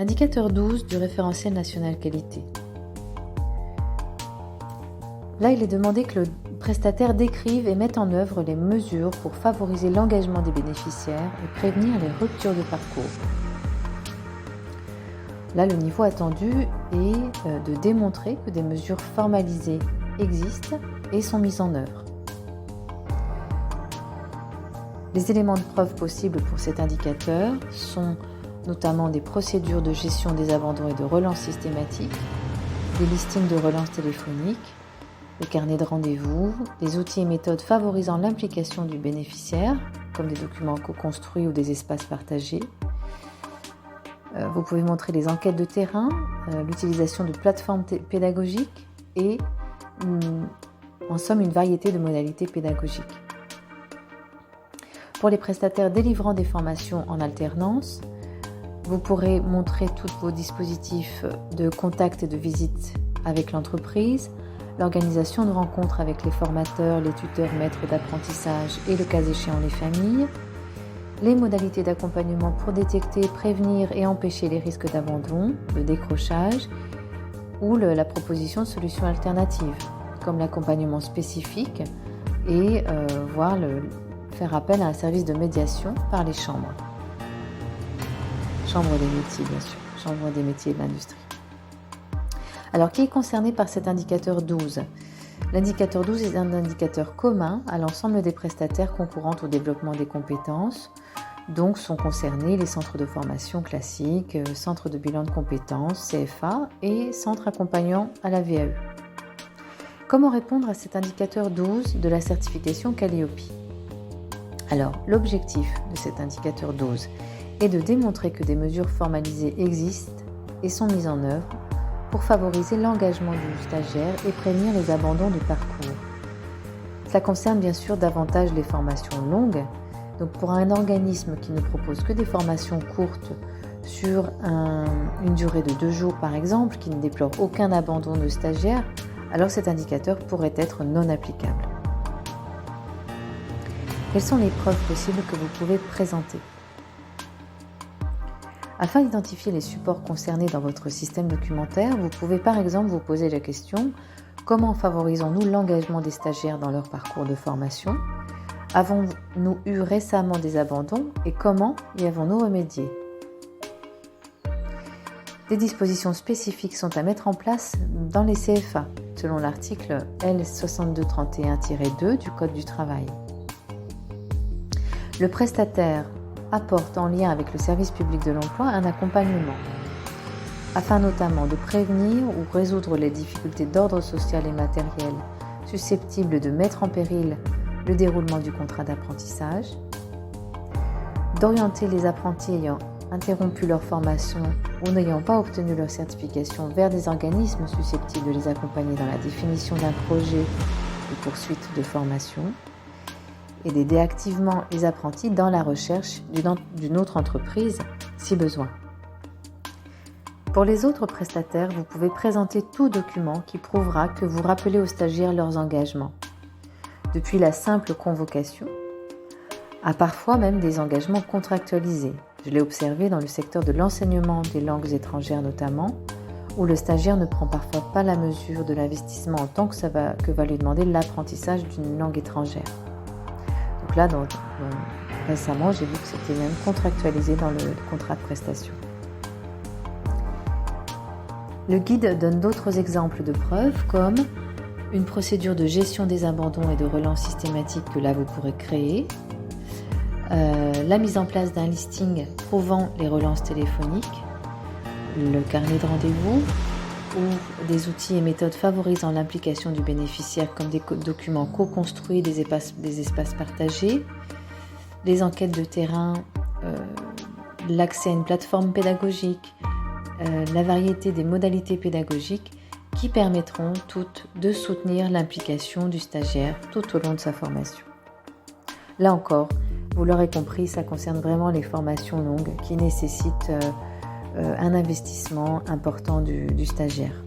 Indicateur 12 du référentiel national qualité. Là, il est demandé que le prestataire décrive et mette en œuvre les mesures pour favoriser l'engagement des bénéficiaires et prévenir les ruptures de parcours. Là, le niveau attendu est de démontrer que des mesures formalisées existent et sont mises en œuvre. Les éléments de preuve possibles pour cet indicateur sont notamment des procédures de gestion des abandons et de relance systématique, des listings de relance téléphonique, des carnets de rendez-vous, des outils et méthodes favorisant l'implication du bénéficiaire, comme des documents co-construits ou des espaces partagés. Vous pouvez montrer les enquêtes de terrain, l'utilisation de plateformes pédagogiques et, en somme, une variété de modalités pédagogiques. Pour les prestataires délivrant des formations en alternance, vous pourrez montrer tous vos dispositifs de contact et de visite avec l'entreprise, l'organisation de rencontres avec les formateurs, les tuteurs maîtres d'apprentissage et le cas échéant les familles, les modalités d'accompagnement pour détecter, prévenir et empêcher les risques d'abandon, de décrochage ou la proposition de solutions alternatives, comme l'accompagnement spécifique et faire appel à un service de médiation par les chambres. Chambre des métiers, bien sûr, chambre des métiers de l'industrie. Alors, qui est concerné par cet indicateur 12 ? L'indicateur 12 est un indicateur commun à l'ensemble des prestataires concourant au développement des compétences. Donc, sont concernés les centres de formation classiques, centres de bilan de compétences, CFA et centres accompagnants à la VAE. Comment répondre à cet indicateur 12 de la certification Calliope ? Alors, l'objectif de cet indicateur 12 est de démontrer que des mesures formalisées existent et sont mises en œuvre pour favoriser l'engagement du stagiaire et prévenir les abandons de parcours. Cela concerne bien sûr davantage les formations longues. Donc pour un organisme qui ne propose que des formations courtes sur une durée de 2 jours par exemple, qui ne déplore aucun abandon de stagiaire, alors cet indicateur pourrait être non applicable. Quelles sont les preuves possibles que vous pouvez présenter ? Afin d'identifier les supports concernés dans votre système documentaire, vous pouvez par exemple vous poser la question « Comment favorisons-nous l'engagement des stagiaires dans leur parcours de formation ? Avons-nous eu récemment des abandons et comment y avons-nous remédié ?» Des dispositions spécifiques sont à mettre en place dans les CFA, selon l'article L6231-2 du Code du travail. Le prestataire apporte en lien avec le service public de l'emploi un accompagnement, afin notamment de prévenir ou résoudre les difficultés d'ordre social et matériel susceptibles de mettre en péril le déroulement du contrat d'apprentissage, d'orienter les apprentis ayant interrompu leur formation ou n'ayant pas obtenu leur certification vers des organismes susceptibles de les accompagner dans la définition d'un projet de poursuite de formation, et d'aider activement les apprentis dans la recherche d'une autre entreprise si besoin. Pour les autres prestataires, vous pouvez présenter tout document qui prouvera que vous rappelez aux stagiaires leurs engagements, depuis la simple convocation à parfois même des engagements contractualisés. Je l'ai observé dans le secteur de l'enseignement des langues étrangères notamment, où le stagiaire ne prend parfois pas la mesure de l'investissement en temps que va lui demander l'apprentissage d'une langue étrangère. Donc là, récemment, j'ai vu que c'était même contractualisé dans le contrat de prestation. Le guide donne d'autres exemples de preuves comme une procédure de gestion des abandons et de relance systématique que là vous pourrez créer, la mise en place d'un listing prouvant les relances téléphoniques, le carnet de rendez-vous ou des outils et méthodes favorisant l'implication du bénéficiaire comme des documents co-construits, des espaces partagés, les enquêtes de terrain, l'accès à une plateforme pédagogique, la variété des modalités pédagogiques qui permettront toutes de soutenir l'implication du stagiaire tout au long de sa formation. Là encore, vous l'aurez compris, ça concerne vraiment les formations longues qui nécessitent un investissement important du stagiaire.